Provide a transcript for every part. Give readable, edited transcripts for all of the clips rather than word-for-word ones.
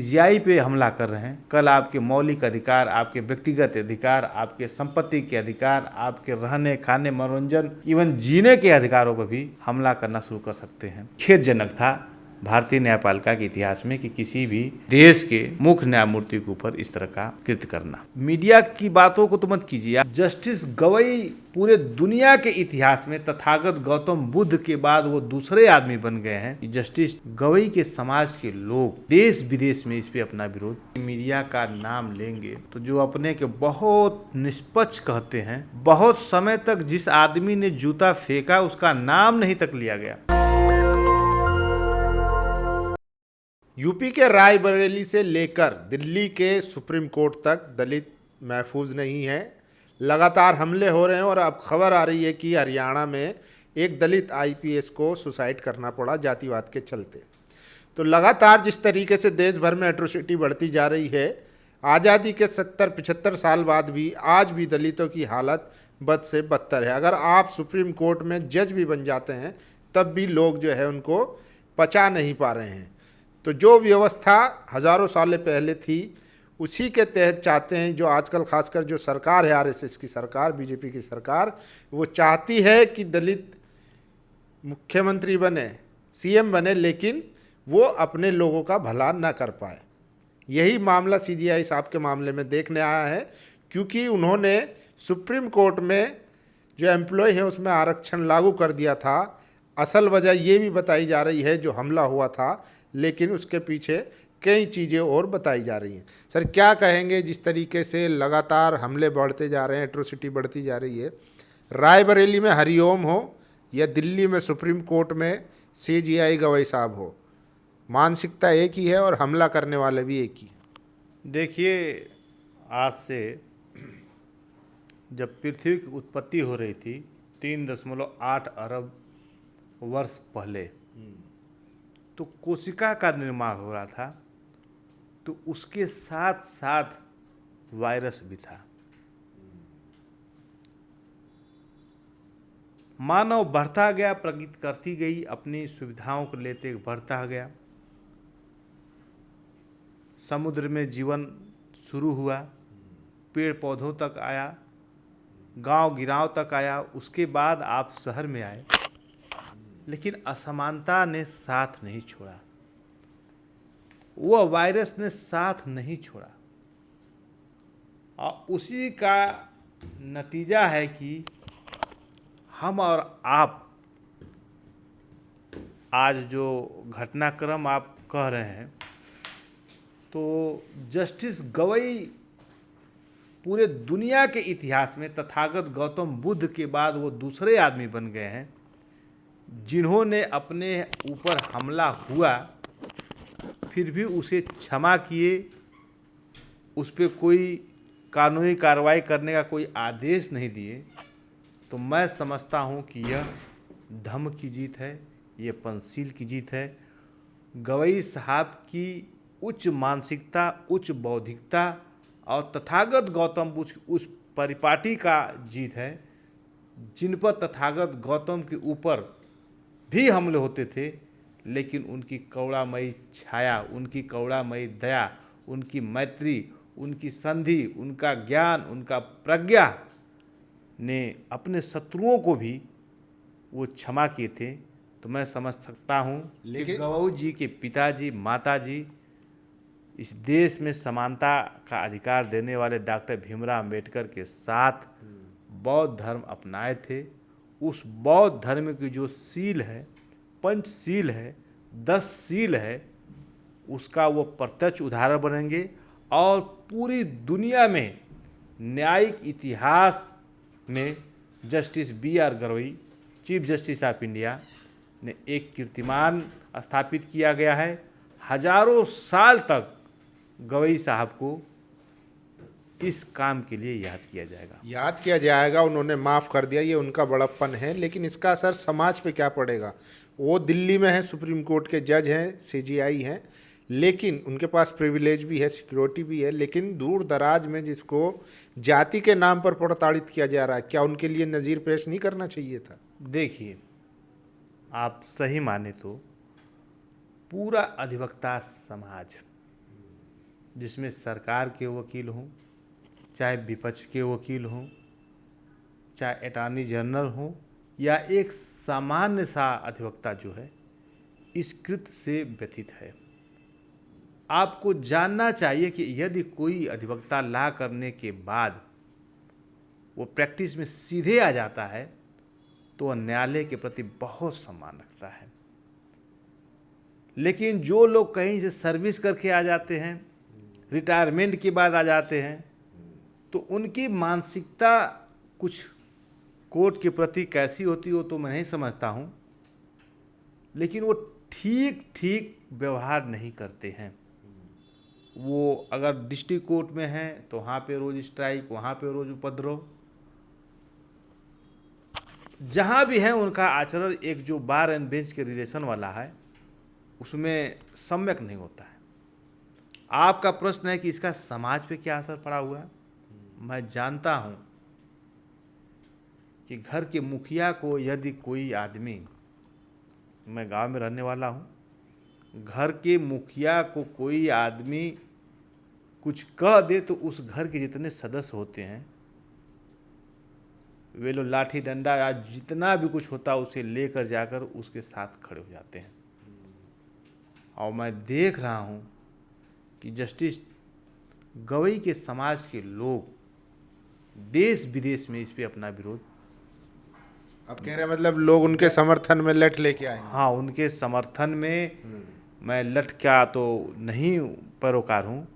GI पे हमला कर रहे हैं। कल आपके मौलिक अधिकार, आपके व्यक्तिगत अधिकार, आपके संपत्ति के अधिकार, आपके रहने खाने मनोरंजन इवन जीने के अधिकारों पर भी हमला करना शुरू कर सकते हैं। खेदजनक था भारतीय न्यायपालिका के इतिहास में कि किसी भी देश के मुख्य न्यायमूर्ति के ऊपर इस तरह का कृत्य करना। मीडिया की बातों को तो मत कीजिए। जस्टिस गवई पूरे दुनिया के इतिहास में तथागत गौतम बुद्ध के बाद वो दूसरे आदमी बन गए हैं। जस्टिस गवई के समाज के लोग देश विदेश में इस पे अपना विरोध, मीडिया का नाम लेंगे तो जो अपने के बहुत निष्पक्ष कहते हैं, बहुत समय तक जिस आदमी ने जूता फेंका उसका नाम नहीं तक लिया गया। यूपी के रायबरेली से लेकर दिल्ली के सुप्रीम कोर्ट तक दलित महफूज नहीं है। लगातार हमले हो रहे हैं और अब खबर आ रही है कि हरियाणा में एक दलित आईपीएस को सुसाइड करना पड़ा जातिवाद के चलते। तो लगातार जिस तरीके से देश भर में एट्रोसिटी बढ़ती जा रही है, आज़ादी के 70-75 साल बाद भी आज भी दलितों की हालत बद से बदतर है। अगर आप सुप्रीम कोर्ट में जज भी बन जाते हैं तब भी लोग जो है उनको पचा नहीं पा रहे हैं। तो जो व्यवस्था हज़ारों साल पहले थी उसी के तहत चाहते हैं, जो आजकल खासकर जो सरकार है आरएसएस की सरकार, बीजेपी की सरकार, वो चाहती है कि दलित मुख्यमंत्री बने, सीएम बने, लेकिन वो अपने लोगों का भला न कर पाए। यही मामला सीजीआई साहब के मामले में देखने आया है, क्योंकि उन्होंने सुप्रीम कोर्ट में जो एम्प्लॉय है उसमें आरक्षण लागू कर दिया था। असल वजह ये भी बताई जा रही है जो हमला हुआ था, लेकिन उसके पीछे कई चीज़ें और बताई जा रही हैं। सर क्या कहेंगे, जिस तरीके से लगातार हमले बढ़ते जा रहे हैं, एट्रोसिटी बढ़ती जा रही है, रायबरेली में हरिओम हो या दिल्ली में सुप्रीम कोर्ट में सीजीआई गवई साहब हो, मानसिकता एक ही है और हमला करने वाले भी एक ही है। देखिए, आज से जब पृथ्वी की उत्पत्ति हो रही थी 3.8 अरब वर्ष पहले, तो कोशिका का निर्माण हो रहा था, तो उसके साथ साथ वायरस भी था। मानव बढ़ता गया, प्रगति करती गई, अपनी सुविधाओं को लेते बढ़ता गया। समुद्र में जीवन शुरू हुआ, पेड़ पौधों तक आया, गांव गिराव तक आया, उसके बाद आप शहर में आए, लेकिन असमानता ने साथ नहीं छोड़ा, वह वायरस ने साथ नहीं छोड़ा। और उसी का नतीजा है कि हम और आप आज जो घटनाक्रम आप कह रहे हैं, तो जस्टिस गवई पूरे दुनिया के इतिहास में तथागत गौतम बुद्ध के बाद वो दूसरे आदमी बन गए हैं जिन्होंने अपने ऊपर हमला हुआ फिर भी उसे क्षमा किए, उस पर कोई कानूनी कार्रवाई करने का कोई आदेश नहीं दिए। तो मैं समझता हूँ कि यह धम्म की जीत है, ये पंचशील की जीत है। गवई साहब की उच्च मानसिकता, उच्च बौद्धिकता और तथागत गौतम बुद्ध उस परिपाटी का जीत है जिन पर तथागत गौतम के ऊपर भी हमले होते थे, लेकिन उनकी करुणामयी छाया, उनकी करुणामयी दया, उनकी मैत्री, उनकी संधि, उनका ज्ञान, उनका प्रज्ञा ने अपने शत्रुओं को भी वो क्षमा किए थे। तो मैं समझ सकता हूँ कि गवई जी के पिताजी, माताजी इस देश में समानता का अधिकार देने वाले डॉक्टर भीमराव अम्बेडकर के साथ बौद्ध धर्म अपनाए थे। उस बौद्ध धर्म की जो सील है, पंचशील है, 10 सील है, उसका वो प्रत्यक्ष उदाहरण बनेंगे और पूरी दुनिया में न्यायिक इतिहास में justice BR Gavai, chief justice of India ने एक कीर्तिमान स्थापित किया गया है। हजारों साल तक गवई साहब को इस काम के लिए याद किया जाएगा। उन्होंने माफ़ कर दिया, ये उनका बड़प्पन है, लेकिन इसका असर समाज पे क्या पड़ेगा? वो दिल्ली में है, सुप्रीम कोर्ट के जज हैं, सीजीआई हैं, लेकिन उनके पास प्रिविलेज भी है, सिक्योरिटी भी है, लेकिन दूर दराज में जिसको जाति के नाम पर प्रताड़ित किया जा रहा है, क्या उनके लिए नज़ीर पेश नहीं करना चाहिए था? देखिए, आप सही माने तो पूरा अधिवक्ता समाज जिसमें सरकार के वकील हों, चाहे विपक्ष के वकील हों, चाहे अटॉर्नी जनरल हों, या एक सामान्य सा अधिवक्ता जो है, इस कृत्य से व्यथित है। आपको जानना चाहिए कि यदि कोई अधिवक्ता ला करने के बाद वो प्रैक्टिस में सीधे आ जाता है तो वह न्यायालय के प्रति बहुत सम्मान रखता है। लेकिन जो लोग कहीं से सर्विस करके आ जाते हैं, रिटायरमेंट के बाद आ जाते हैं, तो उनकी मानसिकता कुछ कोर्ट के प्रति कैसी होती हो तो मैं नहीं समझता हूँ, लेकिन वो ठीक ठीक व्यवहार नहीं करते हैं। वो अगर डिस्ट्रिक्ट कोर्ट में हैं तो वहाँ पे रोज स्ट्राइक, वहाँ पे रोज उपद्रव, जहाँ भी है उनका आचरण एक जो बार एंड बेंच के रिलेशन वाला है उसमें सम्यक नहीं होता है। आपका प्रश्न है कि इसका समाज पे क्या असर पड़ा हुआ है। मैं जानता हूँ कि घर के मुखिया को यदि कोई आदमी, मैं गांव में रहने वाला हूँ, घर के मुखिया को कोई आदमी कुछ कह दे तो उस घर के जितने सदस्य होते हैं वे लोग लाठी डंडा या जितना भी कुछ होता है उसे लेकर जाकर उसके साथ खड़े हो जाते हैं। और मैं देख रहा हूँ कि जस्टिस गवई के समाज के लोग देश विदेश में इस पे अपना विरोध, अब कह रहे हैं मतलब लोग उनके समर्थन में लठ लेके आए। हाँ, उनके समर्थन में मैं लठ का तो नहीं पैरोकार हूँ।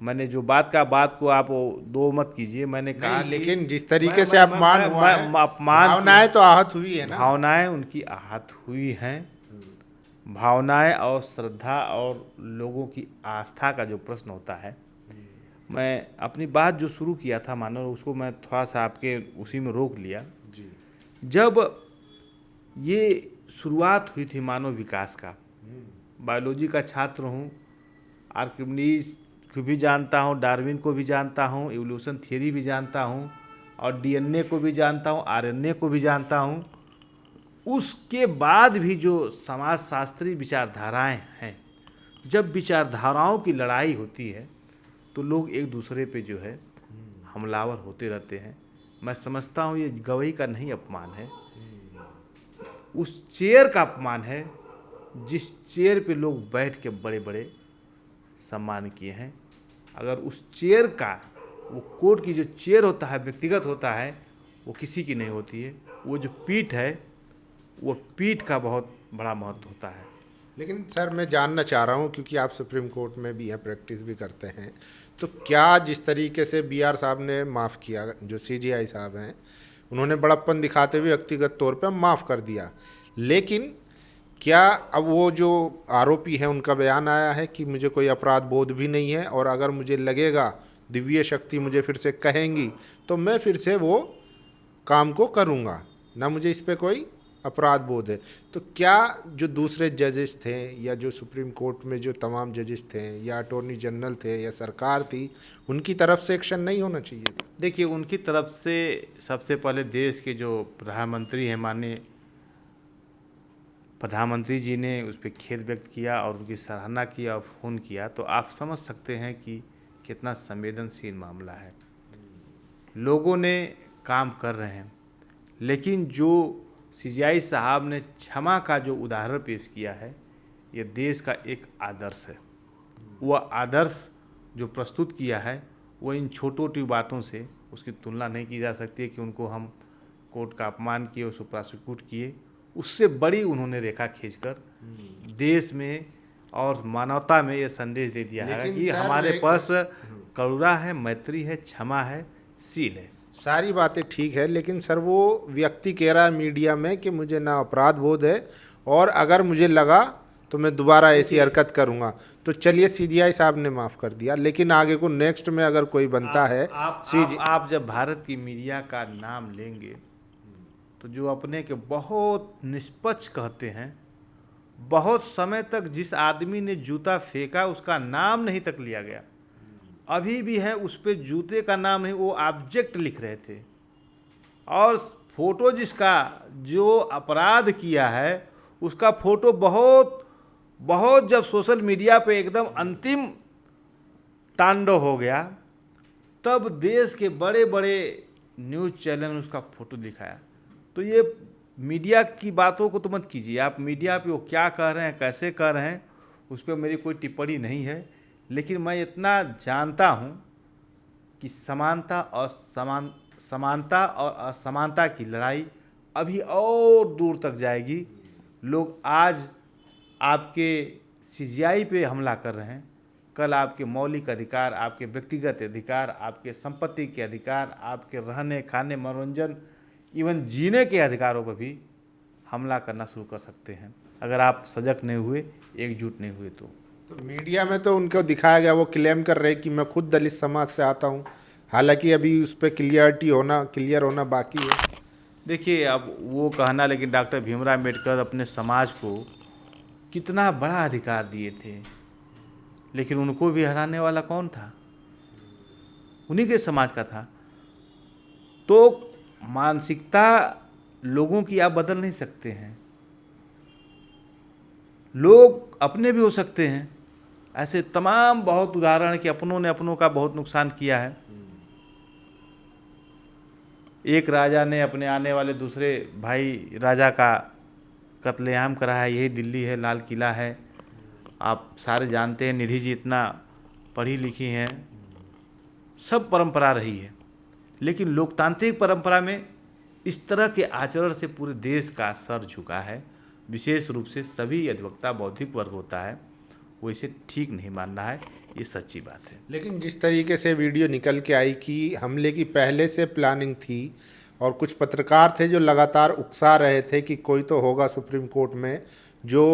मैंने जो बात को आप दो मत कीजिए, मैंने कहा लेकिन जिस तरीके से अपमान हुआ है, भावनाएं तो आहत हुई है ना। भावनाएं उनकी आहत हुई हैं। भावनाएं और श्रद्धा और लोगों की आस्था का जो प्रश्न होता है, मैं अपनी बात जो शुरू किया था मानो उसको मैं थोड़ा सा आपके उसी में रोक लिया। जब ये शुरुआत हुई थी मानव विकास का, बायोलॉजी का छात्र हूँ, आर्किमिडीज को भी जानता हूँ, डार्विन को भी जानता हूँ, एवोल्यूशन थियरी भी जानता हूँ, और डीएनए को भी जानता हूँ, आरएनए को भी जानता हूँ। उसके बाद भी जो समाजशास्त्री विचारधाराएं हैं, जब विचारधाराओं की लड़ाई होती है तो लोग एक दूसरे पे जो है हमलावर होते रहते हैं। मैं समझता हूँ ये गवई का नहीं अपमान है, उस चेयर का अपमान है जिस चेयर पे लोग बैठ के बड़े बड़े सम्मान किए हैं। अगर उस चेयर का, वो कोर्ट की जो चेयर होता है व्यक्तिगत होता है, वो किसी की नहीं होती है। वो जो पीठ है, वो पीठ का बहुत बड़ा महत्व होता है। लेकिन सर मैं जानना चाह रहा हूँ, क्योंकि आप सुप्रीम कोर्ट में भी हैं, प्रैक्टिस भी करते हैं, तो क्या जिस तरीके से बीआर साहब ने माफ़ किया, जो सीजीआई साहब हैं उन्होंने बड़प्पन दिखाते हुए व्यक्तिगत तौर पे माफ़ कर दिया, लेकिन क्या अब वो जो आरोपी हैं उनका बयान आया है कि मुझे कोई अपराध बोध भी नहीं है, और अगर मुझे लगेगा दिव्य शक्ति मुझे फिर से कहेंगी तो मैं फिर से वो काम को करूँगा, ना मुझे इस पर कोई अपराध बोध है। तो क्या जो दूसरे जजेस थे या जो सुप्रीम कोर्ट में जो तमाम जजेस थे या अटॉर्नी जनरल थे या सरकार थी, उनकी तरफ से एक्शन नहीं होना चाहिए था? देखिए, उनकी तरफ से सबसे पहले देश के जो प्रधानमंत्री हैं, माननीय प्रधानमंत्री जी ने उस पर खेद व्यक्त किया और उनकी सराहना किया और फ़ोन किया, तो आप समझ सकते हैं कि कितना संवेदनशील मामला है। लोगों ने काम कर रहे हैं, लेकिन जो सीजीआई साहब ने क्षमा का जो उदाहरण पेश किया है, ये देश का एक आदर्श है। वह आदर्श जो प्रस्तुत किया है वो इन छोटी बातों से उसकी तुलना नहीं की जा सकती है कि उनको हम कोर्ट का अपमान किए, उसको प्रोसिक्यूट किए। उससे बड़ी उन्होंने रेखा खींचकर देश में और मानवता में ये संदेश दे दिया है कि हमारे पास करुणा है, मैत्री है, क्षमा है, शील है। सारी बातें ठीक है, लेकिन सर वो व्यक्ति कह रहा है मीडिया में कि मुझे ना अपराध बोध है और अगर मुझे लगा तो मैं दोबारा ऐसी हरकत करूंगा। तो चलिए सीजीआई साहब ने माफ़ कर दिया, लेकिन आगे को नेक्स्ट में अगर कोई बनता है आप जब भारत की मीडिया का नाम लेंगे तो जो अपने के बहुत निष्पक्ष कहते हैं, बहुत समय तक जिस आदमी ने जूता फेंका उसका नाम नहीं तक लिया गया, अभी भी है उस पे जूते का नाम है, वो ऑब्जेक्ट लिख रहे थे, और फोटो जिसका जो अपराध किया है उसका फोटो बहुत जब सोशल मीडिया पे एकदम अंतिम तांडव हो गया, तब देश के बड़े बड़े न्यूज़ चैनल ने उसका फोटो दिखाया। तो ये मीडिया की बातों को तो मत कीजिए, आप मीडिया पे वो क्या कह रहे हैं, कैसे कह रहे हैं, उस पर मेरी कोई टिप्पणी नहीं है। लेकिन मैं इतना जानता हूँ कि समानता और असमानता की लड़ाई अभी और दूर तक जाएगी। लोग आज आपके सीजीआई पे हमला कर रहे हैं, कल आपके मौलिक अधिकार, आपके व्यक्तिगत अधिकार, आपके संपत्ति के अधिकार, आपके रहने खाने मनोरंजन इवन जीने के अधिकारों पर भी हमला करना शुरू कर सकते हैं, अगर आप सजग नहीं हुए, एकजुट नहीं हुए तो मीडिया में तो उनको दिखाया गया, वो क्लेम कर रहे कि मैं खुद दलित समाज से आता हूँ, हालांकि अभी उस पर क्लियर होना बाकी है। देखिए, अब वो कहना, लेकिन डॉक्टर भीमराव अम्बेडकर अपने समाज को कितना बड़ा अधिकार दिए थे, लेकिन उनको भी हराने वाला कौन था? उन्हीं के समाज का था। तो मानसिकता लोगों की आप बदल नहीं सकते हैं, लोग अपने भी हो सकते हैं। ऐसे तमाम बहुत उदाहरण कि अपनों ने अपनों का बहुत नुकसान किया है। एक राजा ने अपने आने वाले दूसरे भाई राजा का कत्लेआम करा है, यही दिल्ली है, लाल किला है, आप सारे जानते हैं। निधि जी इतना पढ़ी लिखी हैं, सब परंपरा रही है, लेकिन लोकतांत्रिक परंपरा में इस तरह के आचरण से पूरे देश का सर झुका है। विशेष रूप से सभी अधिवक्ता बौद्धिक वर्ग होता है, वो इसे ठीक नहीं मान रहा है, ये सच्ची बात है। लेकिन जिस तरीके से वीडियो निकल के आई कि हमले की पहले से प्लानिंग थी, और कुछ पत्रकार थे जो लगातार उकसा रहे थे कि कोई तो होगा सुप्रीम कोर्ट में जो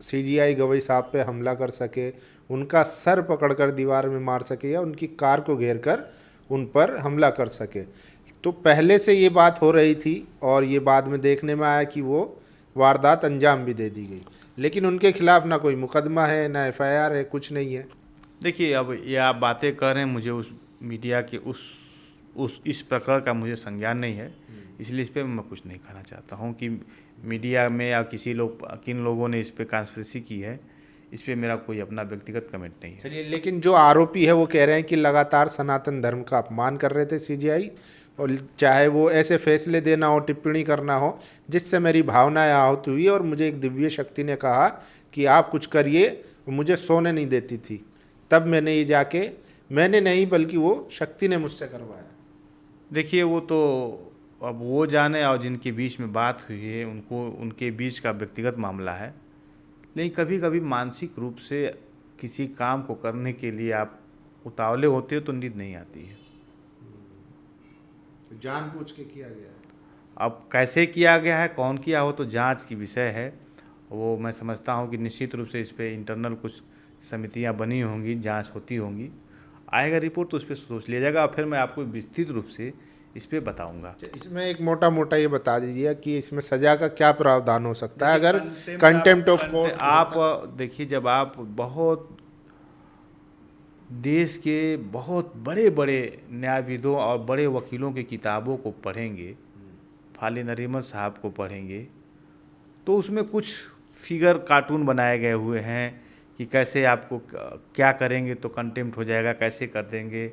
सीजीआई गवई साहब पे हमला कर सके, उनका सर पकड़कर दीवार में मार सके या उनकी कार को घेर कर उन पर हमला कर सके। तो पहले से ये बात हो रही थी और ये बाद में देखने में आया कि वो वारदात अंजाम भी दे दी गई, लेकिन उनके खिलाफ ना कोई मुकदमा है, ना एफआईआर है, कुछ नहीं है। देखिए, अब ये आप बातें कर रहे हैं, मुझे उस मीडिया के इस प्रकरण का मुझे संज्ञान नहीं है, इसलिए इस पर मैं कुछ नहीं कहना चाहता हूँ कि मीडिया में या किन लोगों ने इस पर कॉन्स्पिरेसी की है, इस पर मेरा कोई अपना व्यक्तिगत कमेंट नहीं है। चलिए, लेकिन जो आरोपी है वो कह रहे हैं कि लगातार सनातन धर्म का अपमान कर रहे थे सीजीआई, और चाहे वो ऐसे फैसले देना हो, टिप्पणी करना हो जिससे मेरी भावनाएं आहत हुई, और मुझे एक दिव्य शक्ति ने कहा कि आप कुछ करिए, मुझे सोने नहीं देती थी, तब मैंने ये जाके, मैंने नहीं बल्कि वो शक्ति ने मुझसे करवाया। देखिए, वो तो अब वो जाने, और जिनके बीच में बात हुई है उनको, उनके बीच का व्यक्तिगत मामला है। लेकिन कभी कभी मानसिक रूप से किसी काम को करने के लिए आप उतावले होते हो तो नींद नहीं आती है। जानबूझ के किया गया है। अब कैसे किया गया है, कौन किया हो, तो जांच की विषय है। वो मैं समझता हूँ कि निश्चित रूप से इस पर इंटरनल कुछ समितियाँ बनी होंगी, जांच होती होंगी, आएगा रिपोर्ट तो उस पर सोच लिया जाएगा, और फिर मैं आपको विस्तृत रूप से इस पर बताऊंगा। इसमें एक मोटा मोटा ये बता दीजिए कि इसमें सज़ा का क्या प्रावधान हो सकता है अगर कंटेम्प्ट ऑफ कोर्ट। आप देखिए, जब आप बहुत देश के बहुत बड़े बड़े न्यायविदों और बड़े वकीलों की किताबों को पढ़ेंगे, फाली नरीमन साहब को पढ़ेंगे, तो उसमें कुछ फिगर कार्टून बनाए गए हुए हैं कि कैसे आपको क्या करेंगे तो कंटेम्प्ट हो जाएगा, कैसे कर देंगे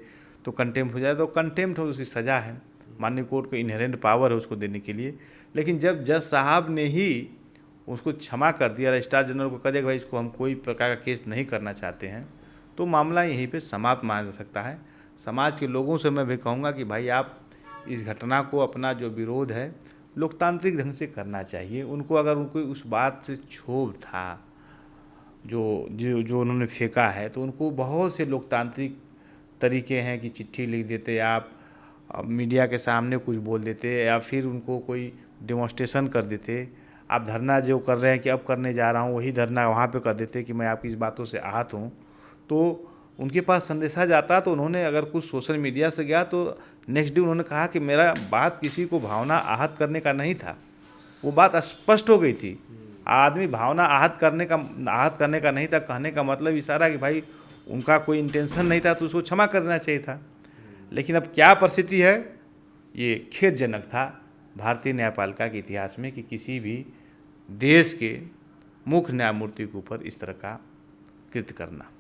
तो कंटेम्प्ट हो जाएगा। तो कंटेम्प्ट हो, उसकी सज़ा है, माननीय कोर्ट को इनहेरेंट पावर है उसको देने के लिए। लेकिन जब जज साहब ने ही उसको क्षमा कर दिया, रजिस्ट्रार जनरल को कह दिया कि भाई इसको हम कोई प्रकार का केस नहीं करना चाहते हैं, तो मामला यहीं पे समाप्त माना जा सकता है। समाज के लोगों से मैं भी कहूँगा कि भाई आप इस घटना को, अपना जो विरोध है, लोकतांत्रिक ढंग से करना चाहिए। उनको अगर उनको उस बात से क्षोभ था जो उन्होंने फेंका है, तो उनको बहुत से लोकतांत्रिक तरीके हैं कि चिट्ठी लिख देते आप, मीडिया के सामने कुछ बोल देते, या फिर उनको कोई डेमोन्स्ट्रेशन कर देते। आप धरना जो कर रहे हैं कि अब करने जा रहा हूँ, वही धरना वहाँ पे कर देते कि मैं आपकी इस बातों से आहत हूँ, तो उनके पास संदेशा जाता। तो उन्होंने अगर कुछ सोशल मीडिया से गया तो नेक्स्ट डे उन्होंने कहा कि मेरा बात किसी को भावना आहत करने का नहीं था, वो बात स्पष्ट हो गई थी। आदमी भावना आहत करने का नहीं था, कहने का मतलब इशारा कि भाई उनका कोई इंटेंशन नहीं था, तो उसको क्षमा कर देना चाहिए था। लेकिन अब क्या परिस्थिति है, ये खेदजनक था भारतीय न्यायपालिका के इतिहास में कि किसी भी देश के मुख्य न्यायमूर्ति के ऊपर इस तरह का कृत्य करना।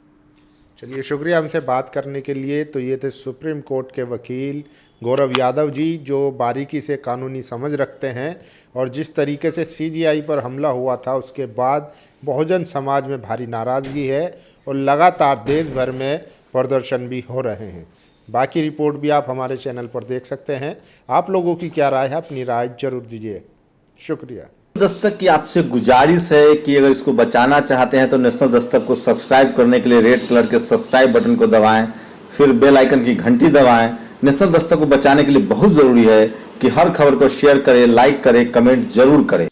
चलिए, शुक्रिया हमसे बात करने के लिए। तो ये थे सुप्रीम कोर्ट के वकील गौरव यादव जी, जो बारीकी से कानूनी समझ रखते हैं। और जिस तरीके से सीजीआई पर हमला हुआ था उसके बाद बहुजन समाज में भारी नाराज़गी है और लगातार देश भर में प्रदर्शन भी हो रहे हैं। बाकी रिपोर्ट भी आप हमारे चैनल पर देख सकते हैं। आप लोगों की क्या राय है, अपनी राय जरूर दीजिए। शुक्रिया। दस्तक की आपसे गुजारिश है कि अगर इसको बचाना चाहते हैं तो नेशनल दस्तक को सब्सक्राइब करने के लिए रेड कलर के सब्सक्राइब बटन को दबाएं, फिर बेल आइकन की घंटी दबाएं। नेशनल दस्तक को बचाने के लिए बहुत ज़रूरी है कि हर खबर को शेयर करें, लाइक करें, कमेंट जरूर करें।